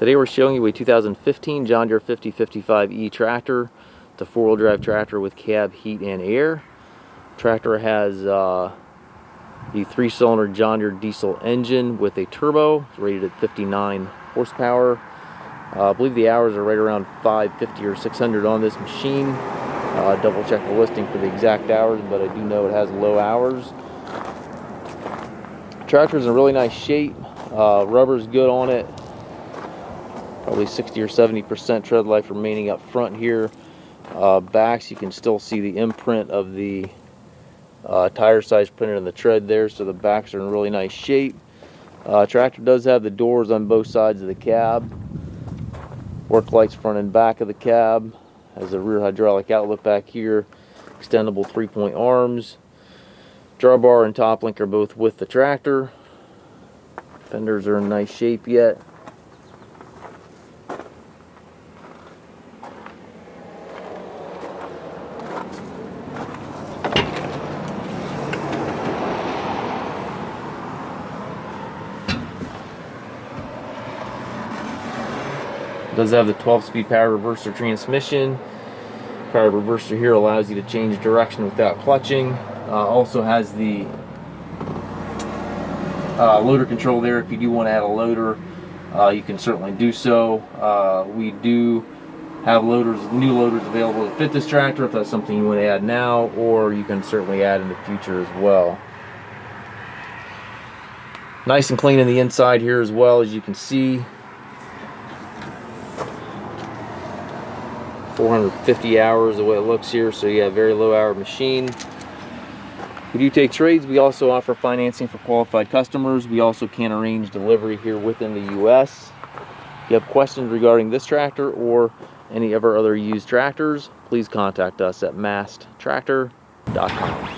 Today we're showing you a 2015 John Deere 5055E tractor. It's a four-wheel drive tractor with cab, heat, and air. Tractor has the 3-cylinder John Deere diesel engine with a turbo. It's rated at 59 horsepower. I believe the hours are right around 550 or 600 on this machine. Double check the listing for the exact hours, but I do know it has low hours. Tractor's in really nice shape. Rubber's good on it. Probably 60 or 70% tread life remaining up front here. Backs, you can still see the imprint of the tire size printed in the tread there, so the backs are in really nice shape. Tractor does have the doors on both sides of the cab. Work lights front and back of the cab. Has a rear hydraulic outlet back here. Extendable 3-point arms. Drawbar and top link are both with the tractor. Fenders are in nice shape yet. It does have the 12-speed power reverser transmission. Power reverser here allows you to change direction without clutching. Also has the loader control there. If you do want to add a loader, you can certainly do so. We do have new loaders available to fit this tractor if that's something you want to add now, or you can certainly add in the future as well. Nice and clean in the inside here as well, as you can see. 450 hours the way it looks here, so yeah, very low hour machine. We do take trades. We also offer financing for qualified customers. We also can arrange delivery here within the US. If you have questions regarding this tractor or any of our other used tractors, please contact us at masttractor.com.